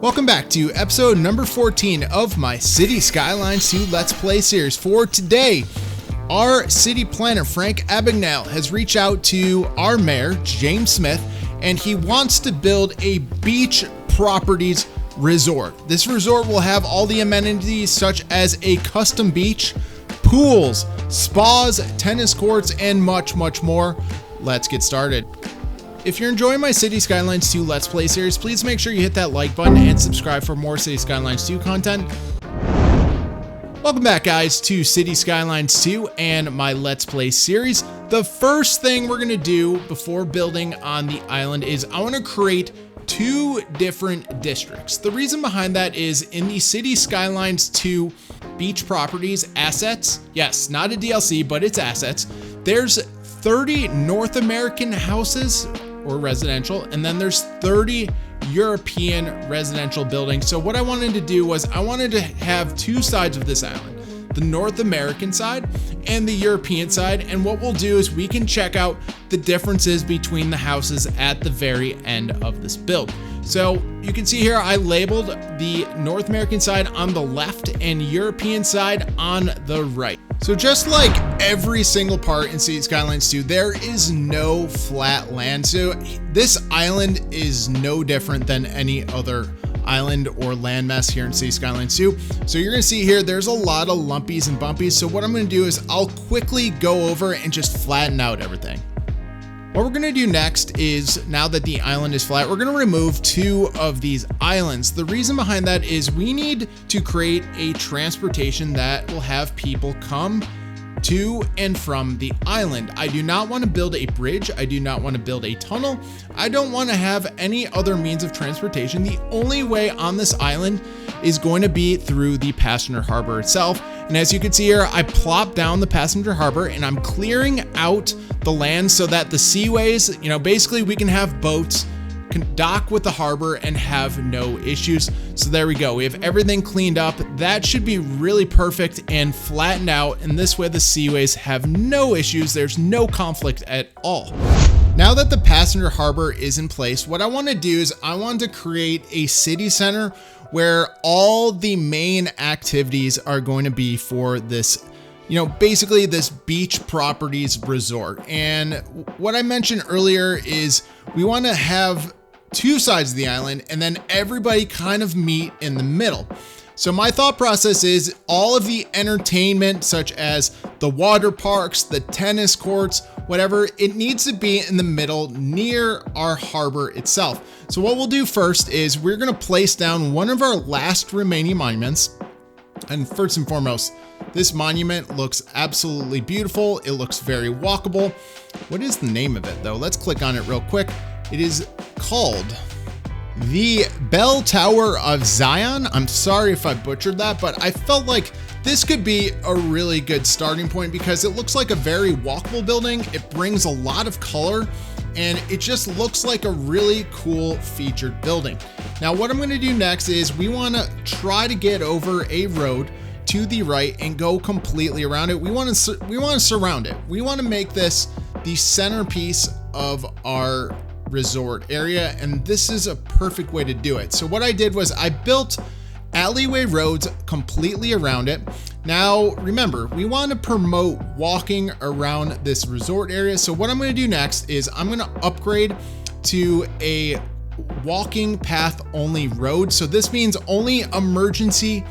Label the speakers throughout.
Speaker 1: Welcome back to episode number 14 of my City Skylines 2 Let's Play series. For today, our city planner, Frank Abagnale, has reached out to our mayor, James Smith, and he wants to build a beach properties resort. This resort will have all the amenities such as a custom beach, pools, spas, tennis courts, and much more. Let's get started. If you're enjoying my City Skylines 2 Let's Play series, please make sure you hit that like button and subscribe for more City Skylines 2 content. Welcome back, guys, to City Skylines 2 and my Let's Play series. The first thing we're going to do before building on the island is I want to create two different districts. The reason behind that is in the City Skylines 2 beach properties assets, yes, not a DLC, but it's assets, there's 30 North American houses or residential, and then there's 30 European residential buildings. So what I wanted to do was I wanted to have two sides of this island, the North American side and the European side. And what we'll do is we can check out the differences between the houses at the very end of this build. So you can see here, I labeled the North American side on the left and European side on the right. So just like every single part in City Skylines 2, there is no flat land. So this island is no different than any other island or landmass here in City Skylines 2. So you're gonna see here, there's a lot of lumpies and bumpies. So what I'm gonna do is I'll quickly go over and just flatten out everything. What we're gonna do next is, now that the island is flat, we're gonna remove two of these islands. The reason behind that is we need to create a transportation that will have people come to and from the island. I do not want to build a bridge. I do not want to build a tunnel. I don't want to have any other means of transportation. The only way on this island is going to be through the passenger harbor itself. And as you can see here, I plopped down the passenger harbor and I'm clearing out the land so that the seaways, basically we can have boats can dock with the harbor and have no issues. So there we go. We have everything cleaned up. That should be really perfect and flattened out. And this way the seaways have no issues. There's no conflict at all. Now that the passenger harbor is in place, what I want to do is I want to create a city center where all the main activities are going to be for this, basically this beach properties resort. And what I mentioned earlier is we want to have two sides of the island and then everybody kind of meet in the middle. So my thought process is all of the entertainment, such as the water parks, the tennis courts, whatever, it needs to be in the middle near our harbor itself. So what we'll do first is we're going to place down one of our last remaining monuments. And first and foremost, this monument looks absolutely beautiful. It looks very walkable. What is the name of it though? Let's click on it real quick. It is called the Bell Tower of Zion. I'm sorry if I butchered that, but I felt like this could be a really good starting point because it looks like a very walkable building. It brings a lot of color and it just looks like a really cool featured building. Now, what I'm going to do next is we want to try to get over a road to the right and go completely around it. We want to surround it. We want to make this the centerpiece of our resort area, and this is a perfect way to do it. So what I did was I built alleyway roads completely around it. Now remember, we want to promote walking around this resort area. So what I'm going to do next is I'm going to upgrade to a walking path only road. So this means only emergency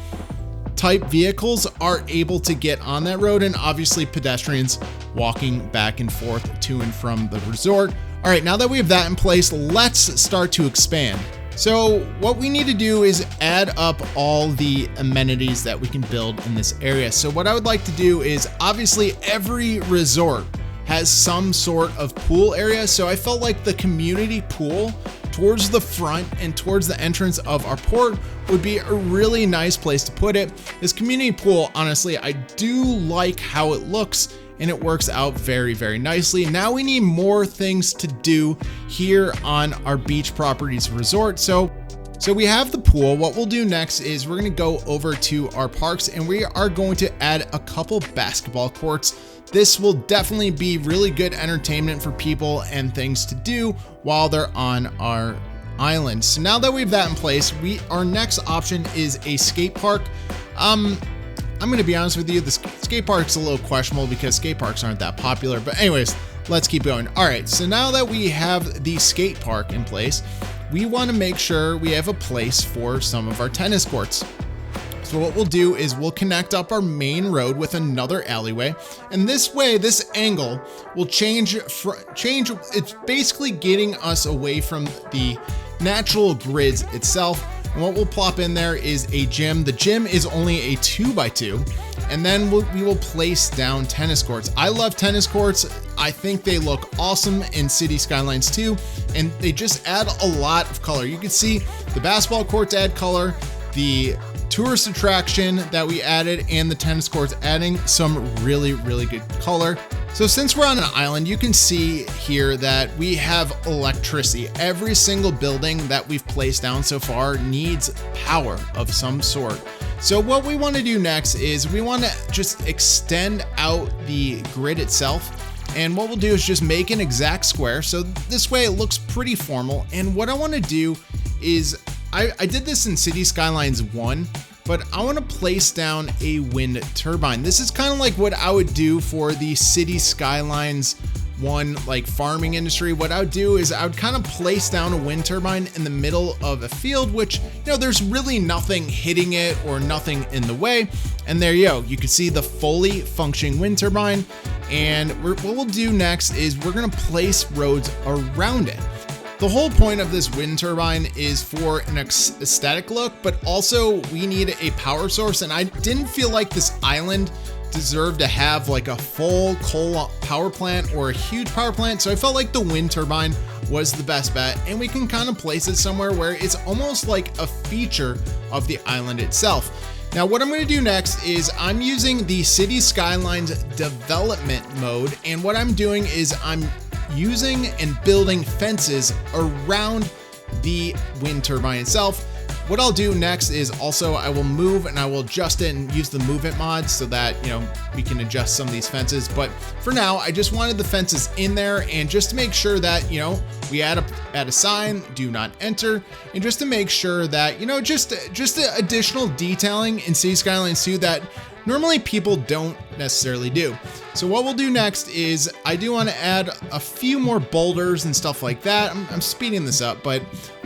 Speaker 1: type vehicles are able to get on that road, and obviously pedestrians walking back and forth to and from the resort. All right, now that we have that in place, let's start to expand. So what we need to do is add up all the amenities that we can build in this area. So what I would like to do is, obviously every resort has some sort of pool area. So I felt like the community pool towards the front and towards the entrance of our port would be a really nice place to put it. This community pool, honestly, I do like how it looks and it works out very nicely. Now we need more things to do here on our beach properties resort. So we have the pool. What we'll do next is we're going to go over to our parks and we are going to add a couple basketball courts. This will definitely be really good entertainment for people and things to do while they're on our island. So now that we have that in place, our next option is a skate park. I'm going to be honest with you, the skate park's a little questionable because skate parks aren't that popular. But anyways, let's keep going. All right, so now that we have the skate park in place, we want to make sure we have a place for some of our tennis courts. So what we'll do is we'll connect up our main road with another alleyway. And this way, this angle will change. It's basically getting us away from the natural grids itself. And what we'll plop in there is a gym. The gym is only a 2x2. And then we will place down tennis courts. I love tennis courts. I think they look awesome in City Skylines 2. And they just add a lot of color. You can see the basketball courts add color. The tourist attraction that we added and the tennis courts adding some really, really good color. So since we're on an island, you can see here that we have electricity. Every single building that we've placed down so far needs power of some sort. So what we want to do next is we want to just extend out the grid itself. And what we'll do is just make an exact square. So this way it looks pretty formal. And what I want to do is I did this in City Skylines 1, but I want to place down a wind turbine. This is kind of like what I would do for the City Skylines 1 like farming industry. What I would do is I would kind of place down a wind turbine in the middle of a field, which, there's really nothing hitting it or nothing in the way. And there you go. You can see the fully functioning wind turbine. And what we'll do next is we're going to place roads around it. The whole point of this wind turbine is for an aesthetic look, but also we need a power source. And I didn't feel like this island deserved to have like a full coal power plant or a huge power plant. So I felt like the wind turbine was the best bet, and we can kind of place it somewhere where it's almost like a feature of the island itself. Now, what I'm going to do next is I'm using the City Skylines development mode. And what I'm doing is I'm using and building fences around the wind turbine itself. What I'll do next is also I will move and I will adjust it and use the movement mod so that, we can adjust some of these fences. But for now, I just wanted the fences in there, and just to make sure that, we add a sign, do not enter, and just to make sure that, just the additional detailing in City Skylines 2 that normally people don't necessarily do. So what we'll do next is I do want to add a few more boulders and stuff like that. I'm speeding this up, but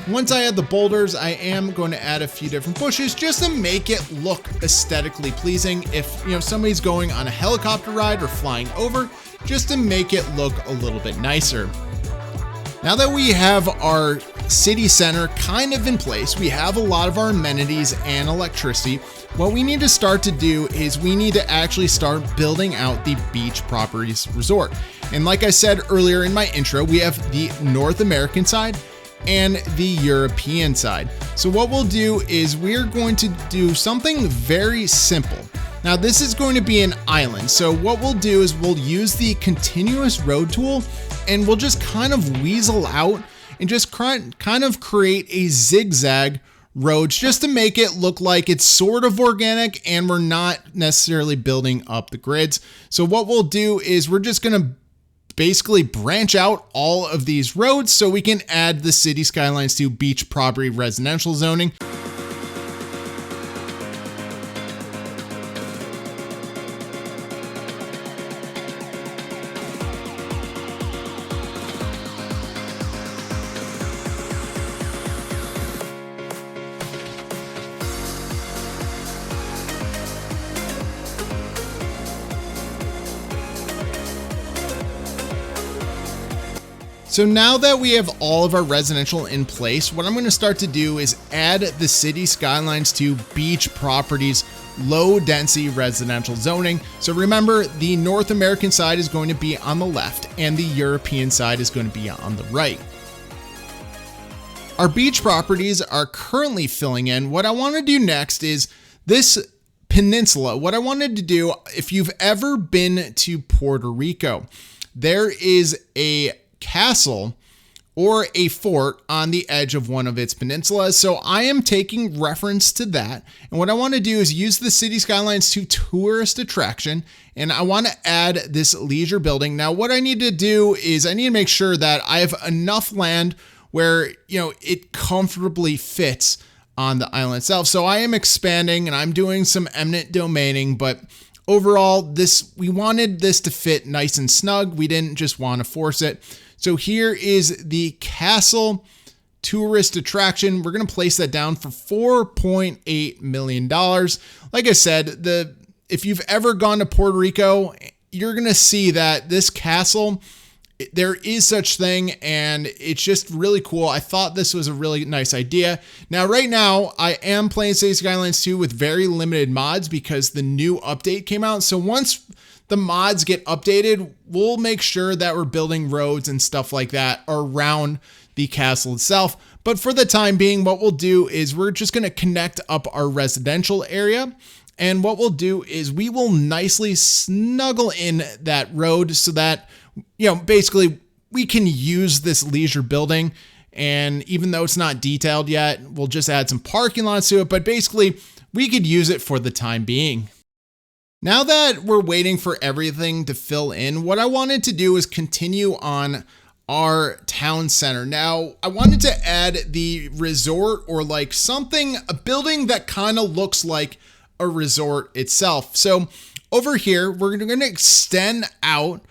Speaker 1: once I add the boulders, I am going to add a few different bushes just to make it look aesthetically pleasing. If somebody's going on a helicopter ride or flying over, just to make it look a little bit nicer. Now that we have our city center kind of in place, we have a lot of our amenities and electricity. What we need to start to do is we need to actually start building out the beach properties resort. And like I said earlier in my intro, we have the North American side and the European side. So what we'll do is we're going to do something very simple. Now this is going to be an island. So what we'll do is we'll use the continuous road tool, and we'll just kind of weasel out and just kind of create a zigzag roads just to make it look like it's sort of organic and we're not necessarily building up the grids. So what we'll do is we're just going to basically branch out all of these roads so we can add the City Skylines 2 beach property residential zoning. So now that we have all of our residential in place, what I'm going to start to do is add the City Skylines 2 beach properties low density residential zoning. So remember, the North American side is going to be on the left and the European side is going to be on the right. Our beach properties are currently filling in. What I want to do next is this peninsula. What I wanted to do, if you've ever been to Puerto Rico, there is a castle or a fort on the edge of one of its peninsulas. So I am taking reference to that. And what I want to do is use the City Skylines 2 tourist attraction. And I want to add this leisure building. Now, what I need to do is I need to make sure that I have enough land where, it comfortably fits on the island itself. So I am expanding and I'm doing some eminent domaining, but overall, we wanted this to fit nice and snug. We didn't just want to force it. So here is the castle tourist attraction. We're going to place that down for $4.8 million. Like I said, if you've ever gone to Puerto Rico, you're going to see that this castle, there is such thing, and it's just really cool. I thought this was a really nice idea. Now, right now, I am playing City Skylines 2 with very limited mods because the new update came out. So once the mods get updated, we'll make sure that we're building roads and stuff like that around the castle itself. But for the time being, what we'll do is we're just going to connect up our residential area. And what we'll do is we will nicely snuggle in that road so that, basically we can use this leisure building. And even though it's not detailed yet, we'll just add some parking lots to it. But basically we could use it for the time being. Now that we're waiting for everything to fill in, what I wanted to do is continue on our town center. Now, I wanted to add the resort, or like a building that kind of looks like a resort itself. So over here, we're going to extend out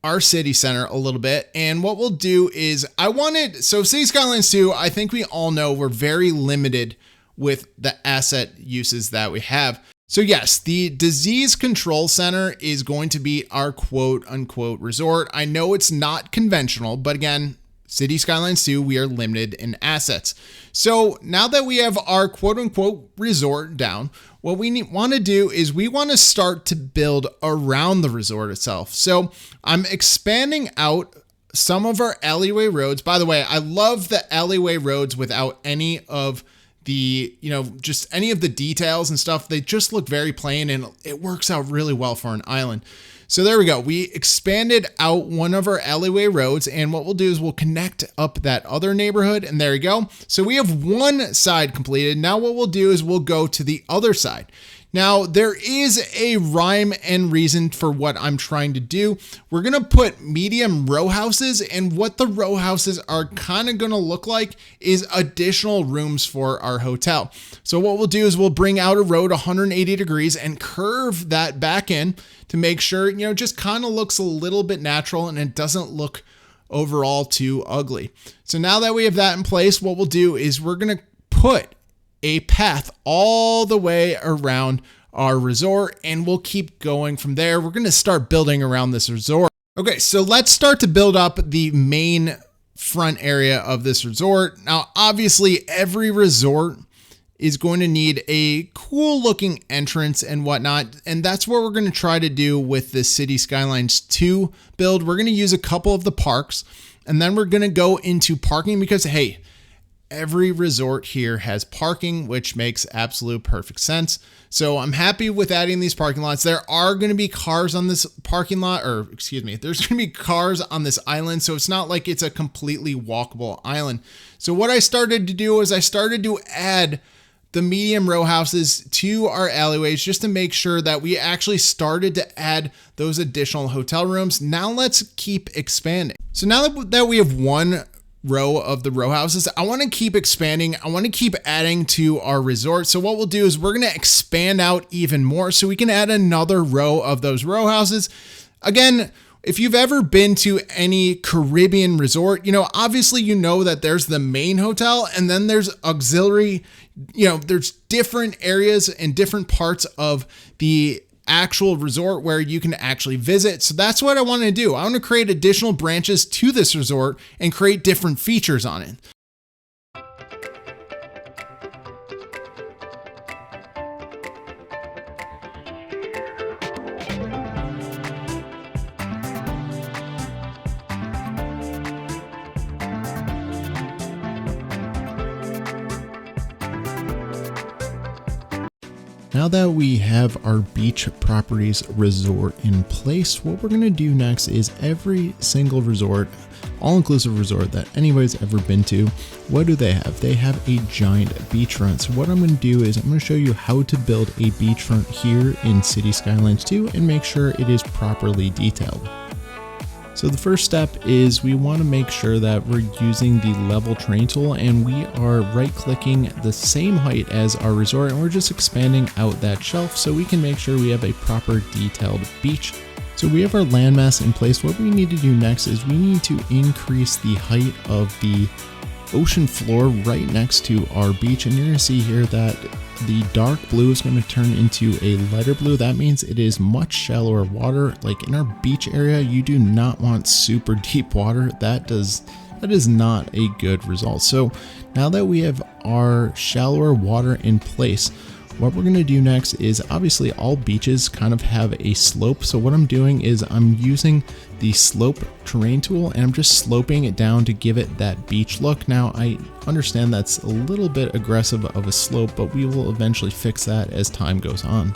Speaker 1: our city center a little bit. And what we'll do is City Skylines 2, I think we all know we're very limited with the asset uses that we have. So yes, the disease control center is going to be our quote unquote resort. I know it's not conventional, but again, City Skylines 2, we are limited in assets. So now that we have our quote unquote resort down, what we want to do is we want to start to build around the resort itself. So I'm expanding out some of our alleyway roads. By the way, I love the alleyway roads without any of the, just any of the details and stuff. They just look very plain, and it works out really well for an island. So there we go. We expanded out one of our alleyway roads, and what we'll do is we'll connect up that other neighborhood, and there you go. So we have one side completed. Now what we'll do is we'll go to the other side. Now, there is a rhyme and reason for what I'm trying to do. We're going to put medium row houses, and what the row houses are kind of going to look like is additional rooms for our hotel. So what we'll do is we'll bring out a road 180 degrees and curve that back in to make sure, just kind of looks a little bit natural and it doesn't look overall too ugly. So now that we have that in place, what we'll do is we're going to put a path all the way around our resort, and we'll keep going from there. We're going to start building around this resort. Okay, so let's start to build up the main front area of this resort. Now, obviously, every resort is going to need a cool looking entrance and whatnot. And that's what we're going to try to do with this City Skylines 2 build. We're going to use a couple of the parks, and then we're going to go into parking because, hey, every resort here has parking, which makes absolute perfect sense. So I'm happy with adding these parking lots. There are going to be cars on this parking lot, there's going to be cars on this island. So it's not like it's a completely walkable island. So what I started to do is I started to add the medium row houses to our alleyways just to make sure that we actually started to add those additional hotel rooms. Now let's keep expanding. So now that we have one row of the row houses, I want to keep expanding. I want to keep adding to our resort. So what we'll do is we're going to expand out even more so we can add another row of those row houses. Again, if you've ever been to any Caribbean resort, obviously that there's the main hotel and then there's auxiliary, there's different areas and different parts of the actual resort where you can actually visit. So that's what I want to do. I want to create additional branches to this resort and create different features on it. Now that we have our beach properties resort in place, what we're going to do next is every single resort, all-inclusive resort that anybody's ever been to, what do they have? They have a giant beachfront. So what I'm going to do is I'm going to show you how to build a beachfront here in City Skylines 2 and make sure it is properly detailed. So the first step is we want to make sure that we're using the level terrain tool, and we are right clicking the same height as our resort, and we're just expanding out that shelf so we can make sure we have a proper detailed beach. So we have our landmass in place. What we need to do next is we need to increase the height of the ocean floor right next to our beach, and you're going to see here that the dark blue is going to turn into a lighter blue. That means it is much shallower water. Like in our beach area, you do not want super deep water. That is not a good result. So now that we have our shallower water in place, what we're going to do next is, obviously all beaches kind of have a slope. So what I'm doing is I'm using the slope terrain tool, and I'm just sloping it down to give it that beach look. Now I understand that's a little bit aggressive of a slope, but we will eventually fix that as time goes on.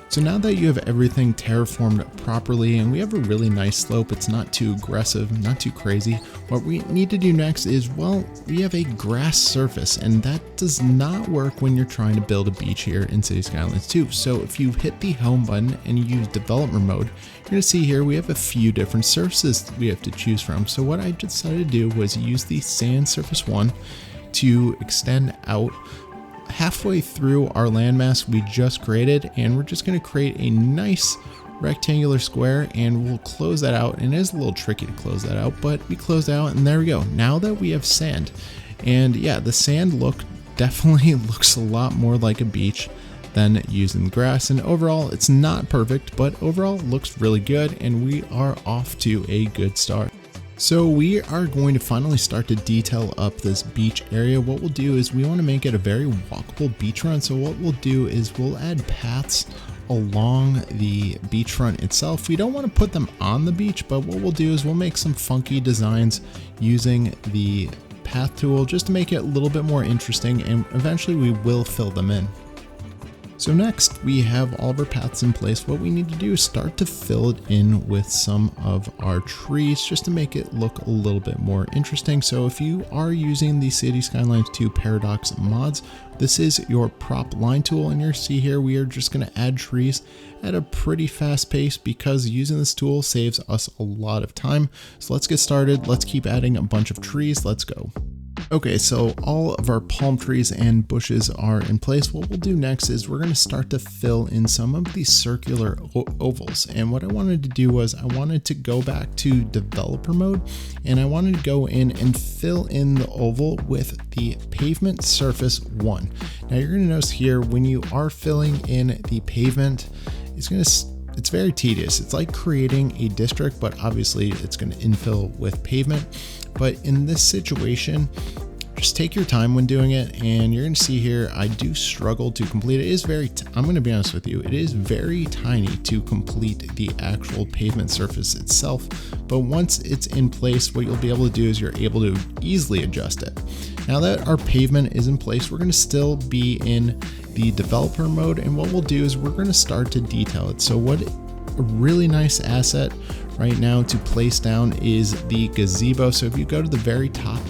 Speaker 1: So now that you have everything terraformed properly and we have a really nice slope, it's not too aggressive, not too crazy, what we need to do next is, well, we have a grass surface, and that does not work when you're trying to build a beach here in City Skylines 2. So if you hit the home button and you use developer mode, you're going to see here we have a few different surfaces we have to choose from. So what I decided to do was use the sand surface 1 to extend out halfway through our landmass we just created, and we're just going to create a nice rectangular square, and we'll close that out. And it is a little tricky to close that out, but we close it out, and there we go. Now that we have sand, and yeah, the sand look definitely looks a lot more like a beach than using grass, and overall it's not perfect, but overall looks really good, and we are off to a good start. So we are going to finally start to detail up this beach area. What we'll do is we want to make it a very walkable beachfront. So what we'll do is we'll add paths along the beachfront itself. We don't want to put them on the beach, but what we'll do is we'll make some funky designs using the path tool just to make it a little bit more interesting, and eventually we will fill them in. So next we have all of our paths in place. What we need to do is start to fill it in with some of our trees just to make it look a little bit more interesting. So if you are using the City Skylines 2 Paradox mods, this is your prop line tool, and you see here we are just going to add trees at a pretty fast pace because using this tool saves us a lot of time. So let's get started. Let's keep adding a bunch of trees. Let's go. Okay, so all of our palm trees and bushes are in place. What we'll do next is we're going to start to fill in some of these circular ovals. And what I wanted to do was I wanted to go back to developer mode, and I wanted to go in and fill in the oval with the pavement surface 1. Now you're going to notice here when you are filling in the pavement, it's very tedious. It's like creating a district, but obviously it's going to infill with pavement. But in this situation, just take your time when doing it, and you're going to see here I do struggle to complete it. It is I'm going to be honest with you, it is very tiny to complete the actual pavement surface itself, but once it's in place, what you'll be able to do is you're able to easily adjust it. Now that our pavement is in place, we're going to still be in the developer mode, and what we'll do is we're going to start to detail it. So what a really nice asset right now to place down is the gazebo. So if you go to the very top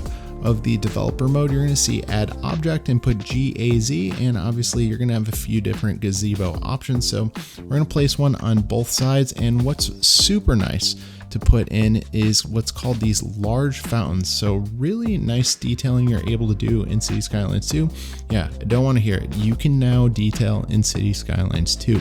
Speaker 1: of the developer mode, you're going to see add object and put GAZ, and obviously you're going to have a few different gazebo options. So we're going to place one on both sides, and what's super nice to put in is what's called these large fountains. So really nice detailing you're able to do in City Skylines 2. Yeah, I don't want to hear it. You can now detail in City Skylines 2.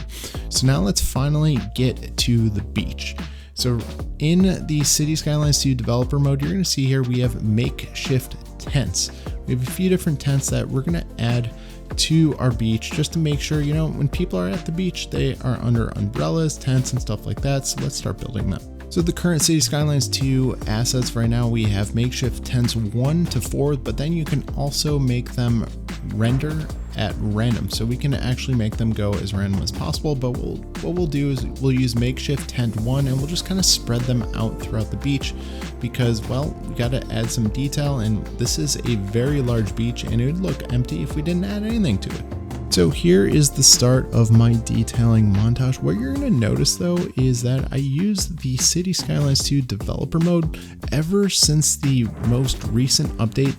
Speaker 1: So now let's finally get to the beach. So in the City Skylines 2 developer mode, you're going to see here we have makeshift tents. We have a few different tents that we're going to add to our beach just to make sure, when people are at the beach, they are under umbrellas, tents, and stuff like that. So let's start building them. So the current City Skylines 2 assets right now, we have makeshift tents 1 to 4, but then you can also make them render at random. So we can actually make them go as random as possible, but what we'll do is we'll use makeshift tent 1, and we'll just kind of spread them out throughout the beach because, well, we got to add some detail, and this is a very large beach and it would look empty if we didn't add anything to it. So here is the start of my detailing montage. What you're going to notice though is that I use the City Skylines 2 developer mode ever since the most recent update.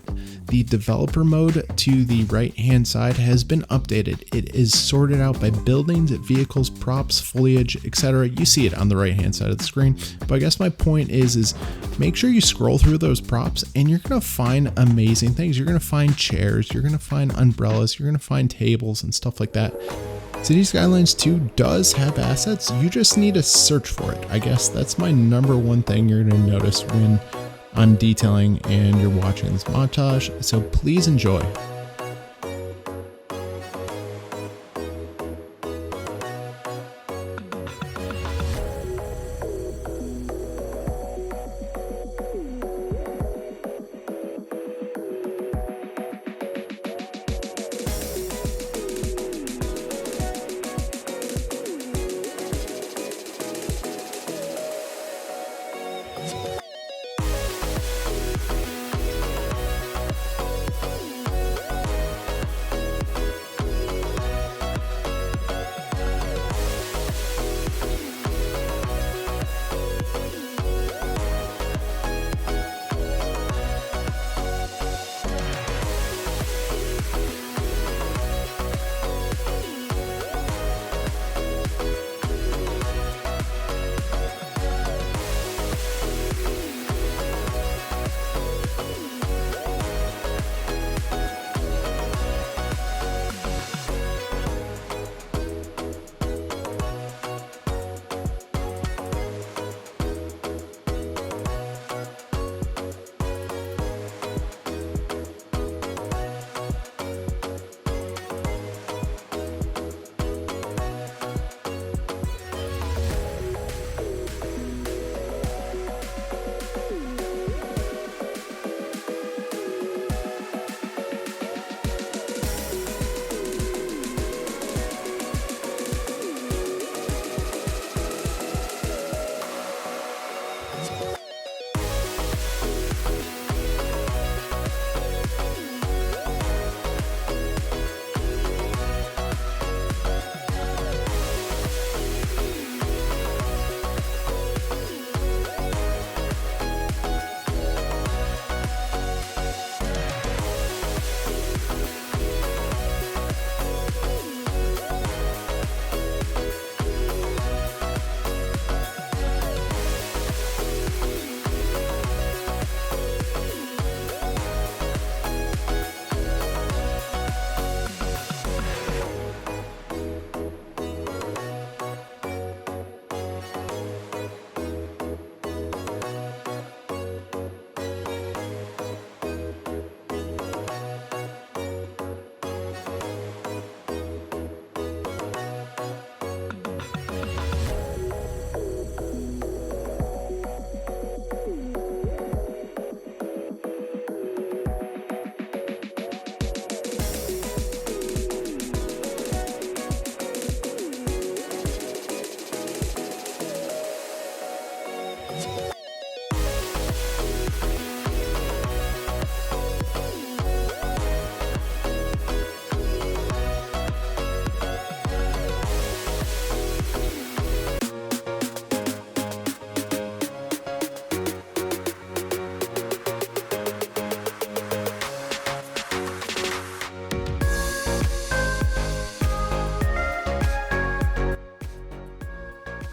Speaker 1: the developer mode to the right hand side has been updated. It is sorted out by buildings, vehicles, props, foliage, etc. You see it on the right hand side of the screen. But I guess my point is make sure you scroll through those props and you're going to find amazing things. You're going to find chairs, you're going to find umbrellas, you're going to find tables and stuff like that. City Skylines 2 does have assets, you just need to search for it. I guess that's my number one thing you're going to notice when I'm detailing and you're watching this montage, so please enjoy.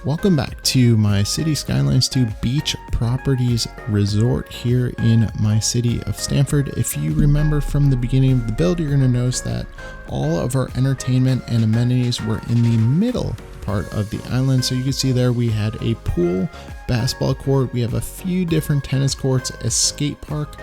Speaker 1: Welcome back to my City Skylines 2 Beach Properties Resort here in my city of Stamford. If you remember from the beginning of the build, you're going to notice that all of our entertainment and amenities were in the middle part of the island. So you can see there we had a pool, basketball court, we have a few different tennis courts, a skate park,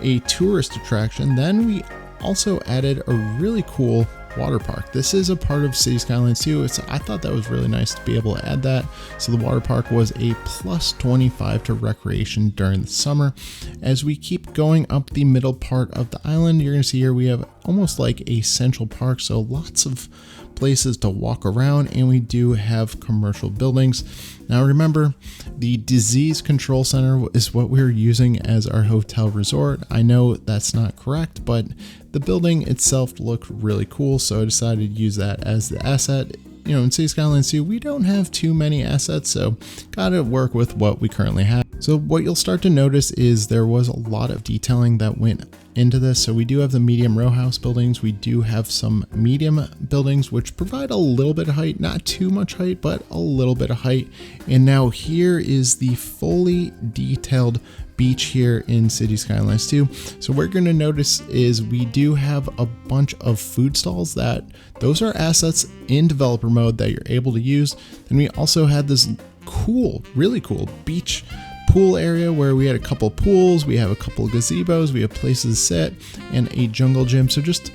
Speaker 1: a tourist attraction. Then we also added a really cool water park. This is a part of City Skylines 2. I thought that was really nice to be able to add that. So the water park was a plus 25 to recreation during the summer. As we keep going up the middle part of the island, you're going to see here we have almost like a central park. So lots of places to walk around, and we do have commercial buildings. Now remember, the disease control center is what we're using as our hotel resort. I know that's not correct, but the building itself looked really cool, so I decided to use that as the asset. You know, in City Skylines 2, we don't have too many assets, so gotta work with what we currently have. So what you'll start to notice is there was a lot of detailing that went into this. So we do have the medium row house buildings. We do have some medium buildings, which provide a little bit of height, not too much height, but a little bit of height. And now here is the fully detailed beach here in City Skylines 2. So what you're going to notice is we do have a bunch of food stalls that those are assets in developer mode that you're able to use. Then we also had this cool, really cool beach pool area where we had a couple pools, we have a couple of gazebos, we have places to sit, and a jungle gym. So just,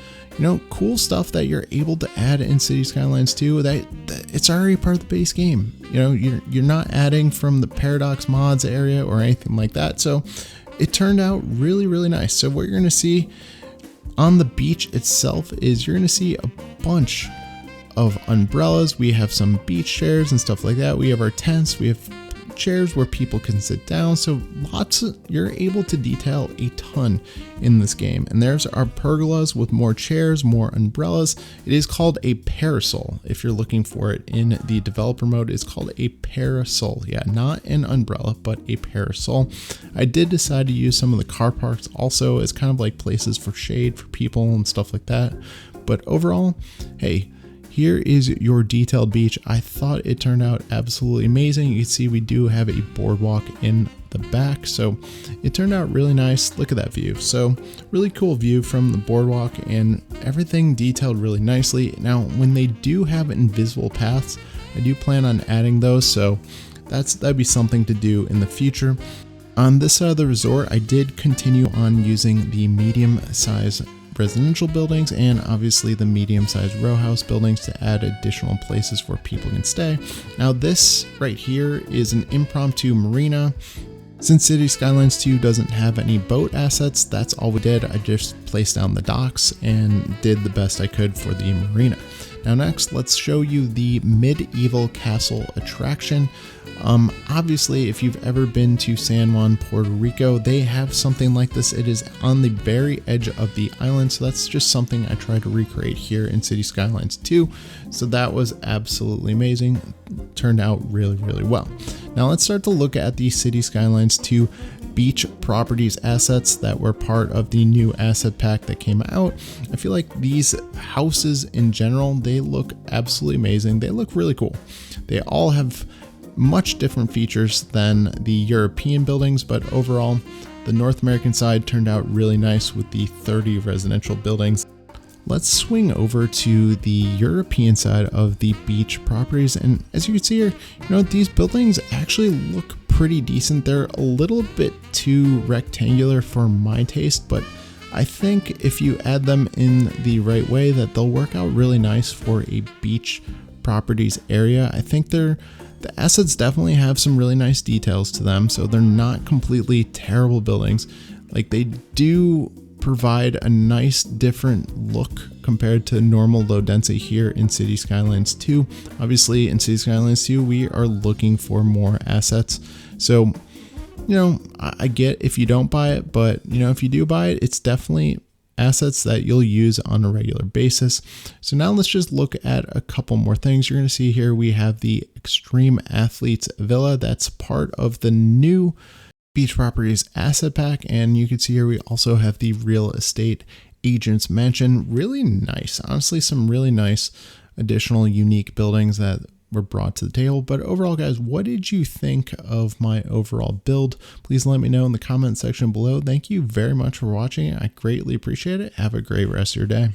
Speaker 1: cool stuff that you're able to add in City Skylines 2 that it's already part of the base game. You're not adding from the Paradox mods area or anything like that. So it turned out really, really nice. So what you're going to see on the beach itself is you're going to see a bunch of umbrellas. We have some beach chairs and stuff like that. We have our tents. We have chairs where people can sit down. So you're able to detail a ton in this game. And there's our pergolas with more chairs, more umbrellas. It is called a parasol. If you're looking for it in the developer mode, it's called a parasol. Yeah, not an umbrella, but a parasol. I did decide to use some of the car parks also as kind of like places for shade for people and stuff like that. But overall, hey, here is your detailed beach. I thought it turned out absolutely amazing. You can see we do have a boardwalk in the back, so it turned out really nice. Look at that view. So really cool view from the boardwalk and everything detailed really nicely. Now, when they do have invisible paths, I do plan on adding those, so that'd be something to do in the future. On this side of the resort, I did continue on using the medium size residential buildings and obviously the medium-sized row house buildings to add additional places where people can stay. Now this right here is an impromptu marina. Since City Skylines 2 doesn't have any boat assets, that's all we did. I just placed down the docks and did the best I could for the marina. Now next, let's show you the medieval castle attraction. Obviously, if you've ever been to San Juan, Puerto Rico, they have something like this. It is on the very edge of the island, so that's just something I tried to recreate here in City Skylines 2. So that was absolutely amazing. Turned out really, really well. Now let's start to look at the City Skylines 2 beach properties assets that were part of the new asset pack that came out. I feel like these houses in general, they look absolutely amazing. They look really cool. They all have much different features than the European buildings, but overall the North American side turned out really nice with the 30 residential buildings. Let's swing over to the European side of the beach properties, and as you can see here, these buildings actually look pretty decent. They're a little bit too rectangular for my taste, but I think if you add them in the right way that they'll work out really nice for a beach properties area. I think the assets definitely have some really nice details to them, so they're not completely terrible buildings. Like, they do provide a nice different look compared to normal low density here in City Skylines 2. Obviously in City Skylines 2 we are looking for more assets, so I get if you don't buy it, but if you do buy it, it's definitely assets that you'll use on a regular basis. So now let's just look at a couple more things. You're going to see here we have the Extreme Athletes Villa. That's part of the new Beach Properties asset pack, and you can see here we also have the Real Estate Agents Mansion. Really nice, honestly, some really nice additional unique buildings that were brought to the table. But overall, guys, what did you think of my overall build? Please let me know in the comment section below. Thank you very much for watching. I greatly appreciate it. Have a great rest of your day.